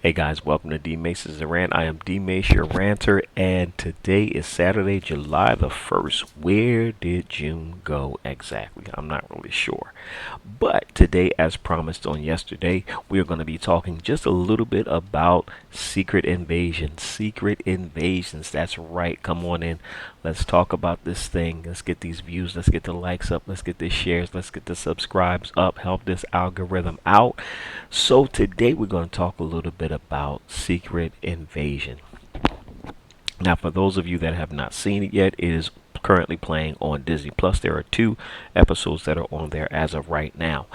Hey guys, welcome to D Mace's Rant. I am D Mace, your ranter, and today is Saturday, July the 1st. Where did June go exactly? I'm not really sure. But today, as promised on yesterday, we are going to be talking just a little bit about Secret Invasion. Secret Invasions, that's right. Come on in. Let's talk about this thing. Let's get these views. Let's get the likes up. Let's get the shares. Let's get the subscribes up. Help this algorithm out. So today we're going to talk a little bit about Secret Invasion. Now, for those of you that have not seen it yet, it is currently playing on Disney Plus. There are two episodes that are on there as of right now.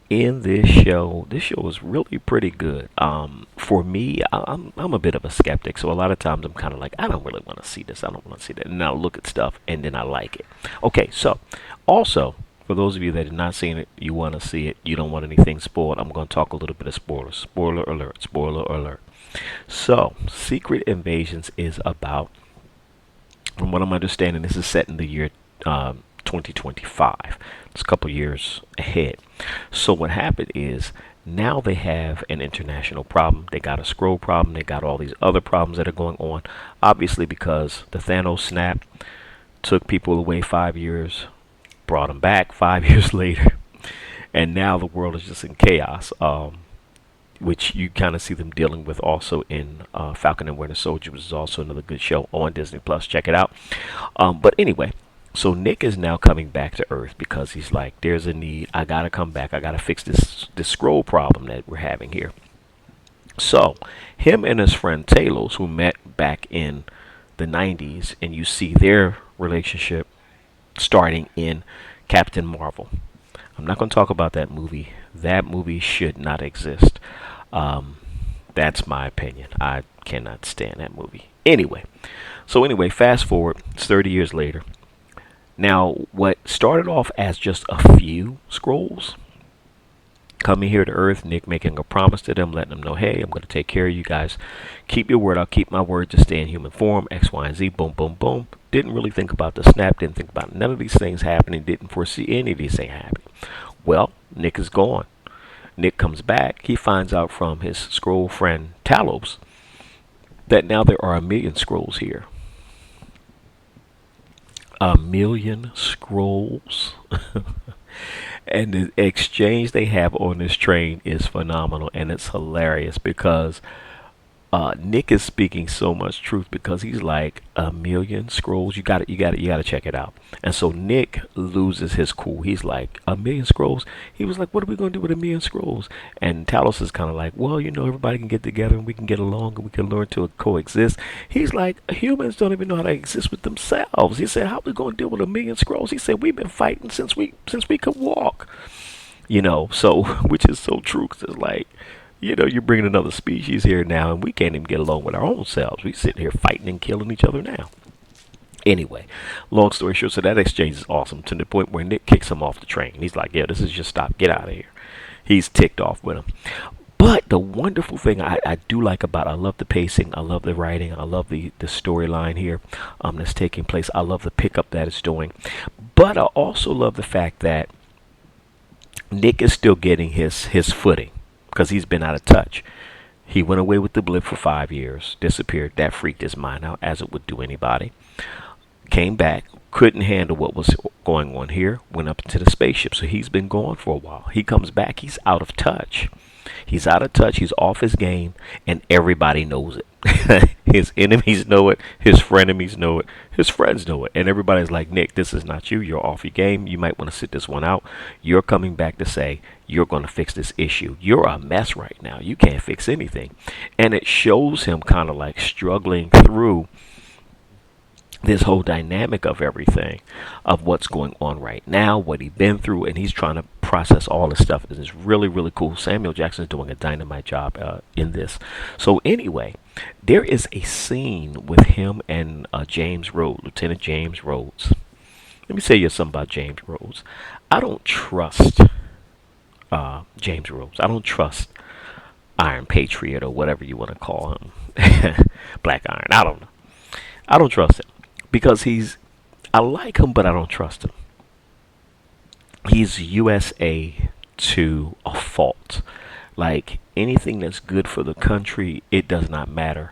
In this show is really pretty good. For me, I'm a bit of a skeptic, so a lot of times I'm kind of like, I don't really want to see this. I don't want to see that. And I look at stuff and then I like it. Okay, so also for those of you that have not seen it, you want to see it, you don't want anything spoiled, I'm going to talk a little bit of spoilers. Spoiler alert, spoiler alert. So, Secret Invasions is about, from what I'm understanding, this is set in the year 2025. It's a couple years ahead. So, what happened is now they have an international problem. They got a scroll problem. They got all these other problems that are going on. Obviously, because the Thanos snap took people away 5 years, brought them back 5 years later, and now the world is just in chaos. Which you kind of see them dealing with also in Falcon and Winter Soldier, which is also another good show on Disney Plus. Check it out. But anyway, so Nick is now coming back to Earth because he's like, there's a need. I gotta come back. I gotta fix this scroll problem that we're having here. So him and his friend Talos, who met back in the 90s, and you see their relationship starting in Captain Marvel. I'm not going to talk about that movie. That movie should not exist. Um, that's my opinion. I cannot stand that movie. Anyway, fast forward. It's 30 years later. Now, what started off as just a few scrolls coming here to Earth, Nick making a promise to them, letting them know, hey, I'm going to take care of you guys. Keep your word. I'll keep my word to stay in human form. X, Y, and Z. Boom, boom, boom. Didn't really think about the snap. Didn't think about none of these things happening. Didn't foresee any of these things happening. Well, Nick is gone. Nick comes back. He finds out from his scroll friend Talos that now there are a million scrolls here. A million scrolls. And the exchange they have on this train is phenomenal, and it's hilarious because Nick is speaking so much truth because he's like a million scrolls. You got to check it out. And so Nick loses his cool. He's like, a million scrolls. He was like, what are we gonna do with a million scrolls? And Talos is kind of like, well, everybody can get together and we can get along and we can learn to coexist. He's like, humans don't even know how to exist with themselves. He said, how are we gonna deal with a million scrolls? He said, we've been fighting since we could walk. So which is so true. 'Cause it's like, you're bringing another species here now, and we can't even get along with our own selves. We sit here fighting and killing each other now. Anyway, long story short, so that exchange is awesome to the point where Nick kicks him off the train. He's like, yeah, this is just stop. Get out of here. He's ticked off with him. But the wonderful thing I do like about I love the pacing, I love the writing, I love the storyline here that's taking place. I love the pickup that it's doing. But I also love the fact that Nick is still getting his footing because he's been out of touch. He went away with the blip for 5 years, disappeared. That freaked his mind out, as it would do anybody. Came back, couldn't handle what was going on here, went up into the spaceship. So he's been gone for a while. He comes back, he's out of touch. He's out of touch, he's off his game, and everybody knows it. His enemies know it, his frenemies know it, his friends know it, and everybody's like, Nick, this is not you. You're off your game. You might want to sit this one out. You're coming back to say you're going to fix this issue. You're a mess right now. You can't fix anything. And it shows him kind of like struggling through this whole dynamic of everything, of what's going on right now, what he's been through, and he's trying to process all this stuff. And it's really, really cool. Samuel Jackson is doing a dynamite job in this. So anyway, there is a scene with him and James Rhodes, Lieutenant James Rhodes. Let me say you something about James Rhodes. I don't trust James Rhodes. I don't trust Iron Patriot or whatever you want to call him. Black Iron. I don't know. I don't trust him because I like him, but I don't trust him. He's USA to a fault. Like anything that's good for the country, it does not matter.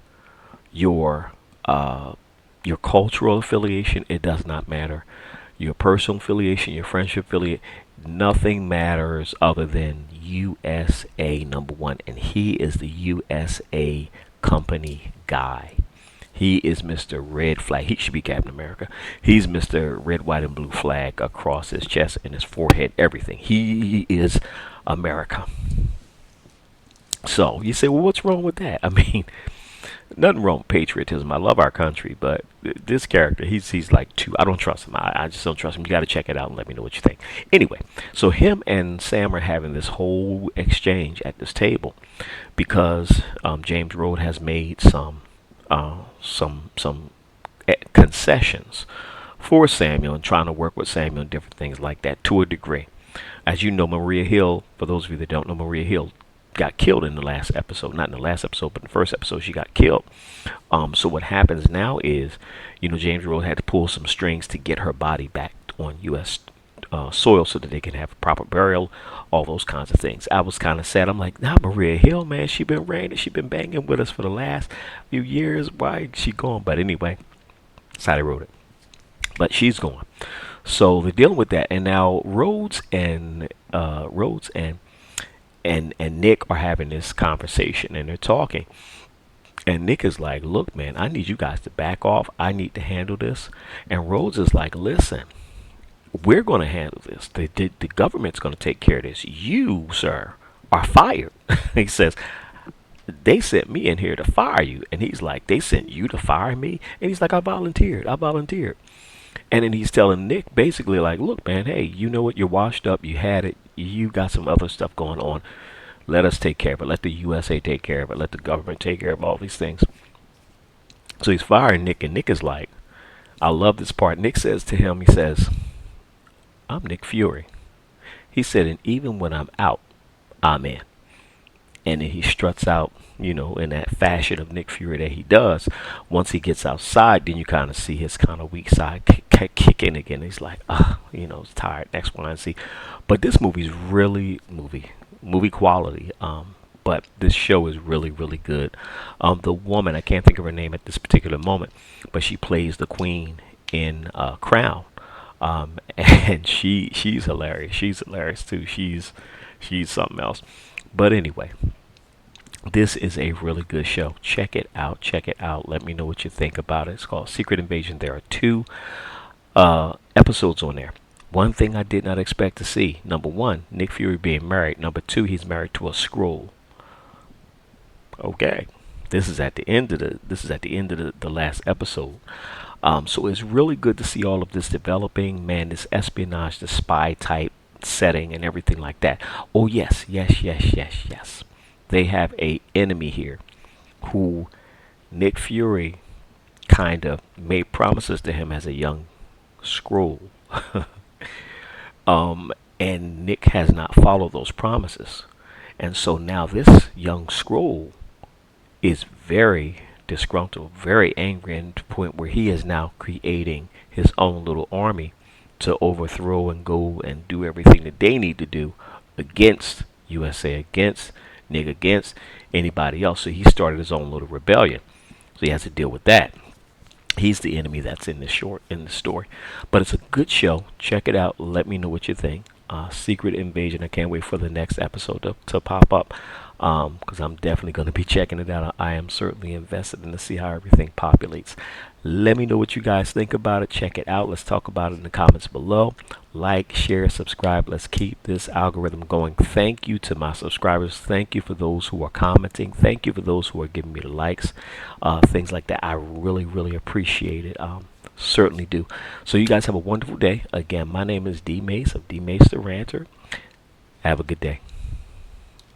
Your uh, your cultural affiliation, it does not matter. Your personal affiliation, your friendship affiliate, nothing matters other than USA number one, and he is the USA company guy. He is Mr. Red Flag. He should be Captain America. He's Mr. Red, White, and Blue Flag across his chest and his forehead, everything. He is America. So you say, well, what's wrong with that? I mean, nothing wrong with patriotism. I love our country, but this character, he's like too. I don't trust him. I just don't trust him. You got to check it out and let me know what you think. Anyway, so him and Sam are having this whole exchange at this table because James Rhodes has made some concessions for Samuel and trying to work with Samuel and different things like that to a degree. As you know, Maria Hill, for those of you that don't know, Maria Hill got killed in the last episode. Not in the last episode, but in the first episode, she got killed. So what happens now is, James Rhodes had to pull some strings to get her body back on U.S. Soil so that they can have a proper burial, all those kinds of things. I was kind of sad. I'm like, nah, Maria Hill, man, she been reigning, she been banging with us for the last few years. Why is she gone? But anyway, that's how they wrote it. But she's gone. So they're dealing with that, and now Rhodes and Nick are having this conversation, and they're talking. And Nick is like, look, man, I need you guys to back off. I need to handle this. And Rhodes is like, listen, we're going to handle this. The government's going to take care of this. You, sir, are fired. He says, they sent me in here to fire you. And he's like, they sent you to fire me? And he's like, I volunteered. I volunteered. And then he's telling Nick basically like, look, man, hey, you know what? You're washed up. You had it. You got some other stuff going on. Let us take care of it. Let the USA take care of it. Let the government take care of all these things. So he's firing Nick, and Nick is like, I love this part. Nick says to him, he says, I'm Nick Fury. He said, and even when I'm out, I'm in. And then he struts out, in that fashion of Nick Fury that he does. Once he gets outside, then you kind of see his kind of weak side kick in again. He's like, he's tired, X, Y, and Z. But this movie's really movie quality. But this show is really, really good. The woman, I can't think of her name at this particular moment, but she plays the queen in Crown. And she's hilarious. She's hilarious too. She's something else. But anyway, this is a really good show. Check it out. Check it out. Let me know what you think about it. It's called Secret Invasion. There are 2 episodes on there. One thing I did not expect to see. Number 1, Nick Fury being married. Number 2, he's married to a Skrull. Okay. This is at the end of the last episode. So it's really good to see all of this developing, man, this espionage, the spy type setting and everything like that. Oh yes. They have a enemy here who Nick Fury kind of made promises to him as a young Skrull. And Nick has not followed those promises. And so now this young Skrull is very disgruntled, very angry, and to the point where he is now creating his own little army to overthrow and go and do everything that they need to do against USA, against Nick, against anybody else. So he started his own little rebellion. So he has to deal with that. He's the enemy that's in the story. But it's a good show. Check it out. Let me know what you think. Secret Invasion. I can't wait for the next episode to pop up, because I'm definitely going to be checking it out. I am certainly invested in to see how everything populates. Let me know what you guys think about it. Check it out. Let's talk about it in the comments below. Like, share, subscribe. Let's keep this algorithm going. Thank you to my subscribers. Thank you for those who are commenting. Thank you for those who are giving me the likes, things like that. I really, really appreciate it. Certainly do. So you guys have a wonderful day. Again, my name is D Mace of D Mace the Ranter. Have a good day.